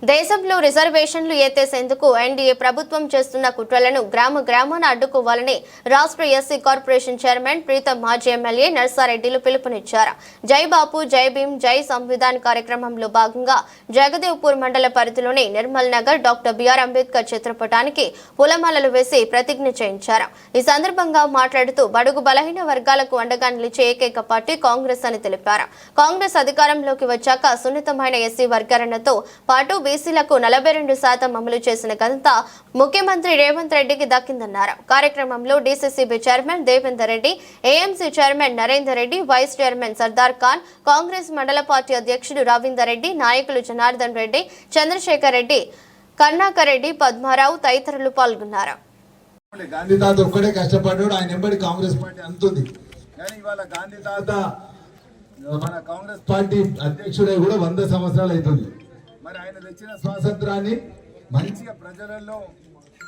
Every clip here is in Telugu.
దేశంలో రిజర్వేషన్లు ఎత్తేసేందుకు ఎన్డీఏ ప్రభుత్వం చేస్తున్న కుట్రలను గ్రామాన అడ్డుకోవాలని రాష్ట్ర ఎస్సీ కార్పొరేషన్ చైర్మన్ ప్రీతం మాజీ ఎమ్మెల్యే నర్సారెడ్డిలు పిలుపునిచ్చారు. జై బాపు జై భీమ్ జై సంవిధాన్ కార్యక్రమంలో భాగంగా జగదేవ్పూర్ మండల పరిధిలోని నిర్మల్ నగర్ డాక్టర్ బిఆర్ అంబేద్కర్ చిత్రపటానికి పూలమాలలు వేసి ప్రతిజ్ఞ చేయించారు. ఈ సందర్భంగా మాట్లాడుతూ బడుగు బలహీన వర్గాలకు అండగా నిలిచే ఏకైక పార్టీ కాంగ్రెస్ అని తెలిపారు. కాంగ్రెస్ అధికారంలోకి వచ్చాక సున్నితమైన ఎస్సీ వర్గీకరణతో పాటు బీసీలకు 42% అమలు చేసిన ఘనత ముఖ్యమంత్రి రేవంత్ రెడ్డికి దక్కిందన్నారు. కార్యక్రమంలో DCCB chairman Devender Reddy, AMC chairman Narender Reddy, vice chairman Sardar Khan, Congress మండల పార్టీ అధ్యక్షుడు రవీందర్ రెడ్డి, నాయకులు జనార్దన్ రెడ్డి, చంద్రశేఖర్ రెడ్డి, కర్ణాకర్ రెడ్డి, పద్మారావు తదితరులు పాల్గొన్నారు. గాంధీ తాత ఒక్కడే కష్టపడ్డాడు, ఆయన ఎంబడి కాంగ్రెస్ పార్టీ అంతుంది. కానీ ఇవాళ గాంధీ తాత మన కాంగ్రెస్ పార్టీ అధ్యక్షుడై కూడా 100 సంవత్సరాలు అవుతుంది. మరి ఆయన తెచ్చిన స్వాతంత్రాన్ని మంచిగా ప్రజలలో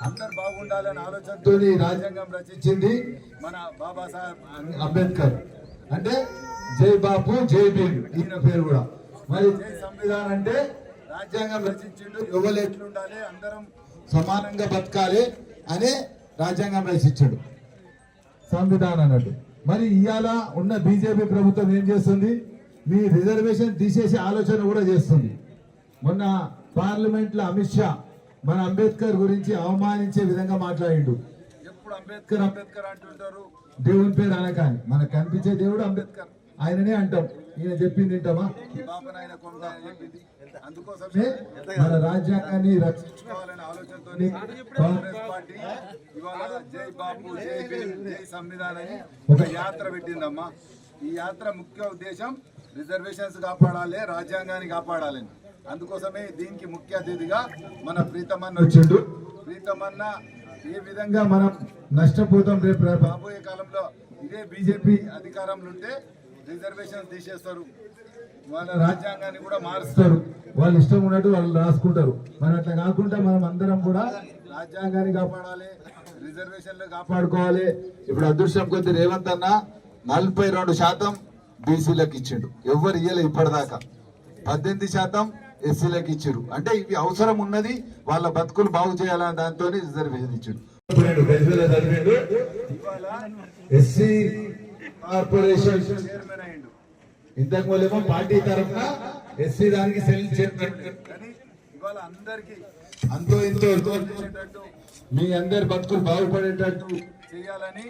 అందరు బాగుండాలని ఆలోచనతో రాజ్యాంగం రచించింది మన బాబాసాహెబ్ అంబేద్కర్. అంటే జై బాపు జై భీమ్ ఈయన పేరు కూడా. మరి జై సంవిధానం అంటే రాజ్యాంగం రచించిండు, ఎవరు ఎట్లుండాలి, అందరం సమానంగా బతకాలి అనే రాజ్యాంగం రచించాడు సంవిధానం అన్నట్టు. మరి ఇవాళ ఉన్న బీజేపీ ప్రభుత్వం ఏం చేస్తుంది? మీ రిజర్వేషన్ తీసేసే ఆలోచన కూడా చేస్తుంది. మొన్న పార్లమెంట్ లో అమిత్ షా మన అంబేద్కర్ గురించి అవమానించే విధంగా మాట్లాడిండు. ఎప్పుడు అంబేద్కర్ అంబేద్కర్ అంటుంటారు, దేవుని పేరు అనకాని మనకు కనిపించే దేవుడు అంబేద్కర్, ఆయననే అంటాం. ఈయన చెప్పింది వింటామా? అందుకోసమే మన రాజ్యాంగాన్ని రక్షించుకోవాలనే ఆలోచనతో కాంగ్రెస్ పార్టీ ఇవాళ జై బాపు జై భీమ్ జై సంవిధానాన్ని ఒక యాత్ర పెట్టిందమ్మా. ఈ యాత్ర ముఖ్య ఉద్దేశం రిజర్వేషన్స్ కాపాడాలి, రాజ్యాంగాన్ని కాపాడాలని. అందుకోసమే దీనికి ముఖ్య అతిథిగా మన ప్రీతమన్న వచ్చిండు. ప్రీతమన్న ఏ విధంగా మనం నష్టపోతాం, రేపు రాబోయే కాలంలో ఇదే బీజేపీ అధికారంలో ఉంటే రిజర్వేషన్ తీసేస్తారు, వాళ్ళ రాజ్యాంగాన్ని కూడా మారుస్తారు, వాళ్ళు ఇష్టం ఉన్నట్టు వాళ్ళు రాసుకుంటారు. మరి అట్లా కాకుండా మనం అందరం కూడా రాజ్యాంగాన్ని కాపాడాలి, రిజర్వేషన్లు కాపాడుకోవాలి. ఇప్పుడు అదృష్టం కొద్ది రేవంత్ అన్న 42% బీసీలకు ఇచ్చిండు, ఎవరు ఇయ్యలే ఇప్పటిదాకా. 18% ఎస్సీలకు ఇచ్చారు. అంటే ఇవి అవసరం ఉన్నది, వాళ్ళ బతుకులు బాగు చేయాలనే దాంతో రిజర్వేషన్ ఇచ్చాడు. ఎస్సీ కార్పొరేషన్ చైర్మన్ అయ్యిండు. ఇంతకు ముందేమో పార్టీ తరఫున ఎస్సీ దానికి సెల్ చైర్మన్. కానీ ఇవాళ అందరికి అంతో ఇంతో మీ అందరి బతుకులు బాగుపడేటట్టు చేయాలని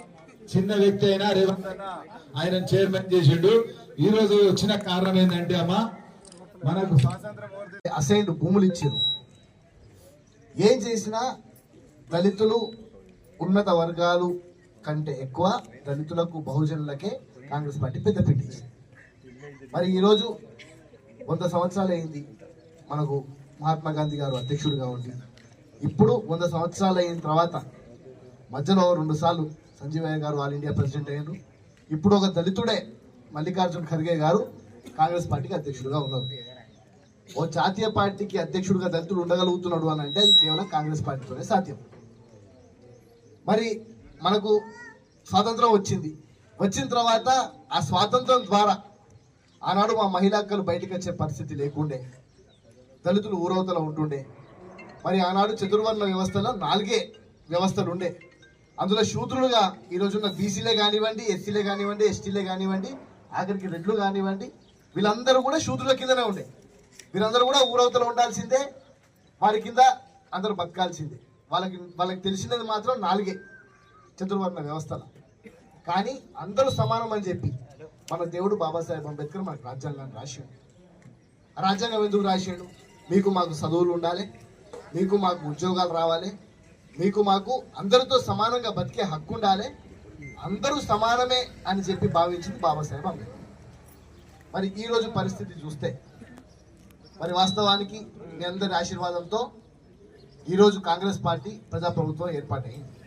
చిన్న వ్యక్తి అయినా రేవంత్ అన్న ఆయన చైర్మన్ చేసిండు. ఈ రోజు వచ్చిన కారణం ఏంటంటే అమ్మా, మనకు స్వాతంత్రం అసైన్డ్ భూములు ఇచ్చారు. ఏం చేసినా దళితులు ఉన్నత వర్గాలు కంటే ఎక్కువ దళితులకు బహుజనులకే కాంగ్రెస్ పార్టీ పెద్దపీట ఇచ్చింది. మరి ఈరోజు 100 సంవత్సరాలు అయింది మనకు మహాత్మా గాంధీ గారు అధ్యక్షుడిగా ఉండి. ఇప్పుడు 100 సంవత్సరాలు అయిన తర్వాత మధ్యలో 2 సార్లు సంజీవయ్య గారు ఆల్ ఇండియా ప్రెసిడెంట్ అయ్యారు. ఇప్పుడు ఒక దళితుడే మల్లికార్జున్ ఖర్గే గారు కాంగ్రెస్ పార్టీకి అధ్యక్షుడిగా ఉన్నారు. ఓ జాతీయ పార్టీకి అధ్యక్షుడిగా దళితుడు ఉండగలుగుతున్నాడు అని అంటే అది కేవలం కాంగ్రెస్ పార్టీతోనే సాధ్యం. మరి మనకు స్వాతంత్రం వచ్చిన తర్వాత ఆ స్వాతంత్రం ద్వారా ఆనాడు మా మహిళాక్కలు బయటకు వచ్చే పరిస్థితి లేకుండే, దళితులు ఊరవతల ఉంటుండే. మరి ఆనాడు చతుర్వర్ణ వ్యవస్థలో 4 వ్యవస్థలు ఉండే. అందులో శూద్రులుగా ఈరోజున్న బీసీలే కానివ్వండి, ఎస్సీలే కానివ్వండి, ఎస్టీలే కానివ్వండి, ఆఖరికి రెడ్లు కానివ్వండి, వీళ్ళందరూ కూడా శూద్రుల కిందనే ఉండే. వీరందరూ కూడా ఊరవతలు ఉండాల్సిందే, వారి కింద అందరూ బతకాల్సిందే. వాళ్ళకి తెలిసినది మాత్రం 4 చతుర్వర్ణ వ్యవస్థలు. కానీ అందరూ సమానం అని చెప్పి మన దేవుడు బాబాసాహెబ్ అంబేద్కర్ మనకు రాజ్యాంగాన్ని రాశాడు. ఆ రాజ్యాంగం ఎందుకు రాశాడు? మీకు మాకు చదువులు ఉండాలి, మీకు మాకు ఉద్యోగాలు రావాలి, మీకు మాకు అందరితో సమానంగా బతికే హక్కు ఉండాలి, అందరూ సమానమే అని చెప్పి భావించింది బాబాసాహెబ్ అంబేద్కర్. మరి ఈరోజు పరిస్థితి చూస్తే మరి వాస్తవానికి మీ అందరి ఆశీర్వాదంతో ఈరోజు కాంగ్రెస్ పార్టీ ప్రజాప్రభుత్వం ఏర్పాటైంది.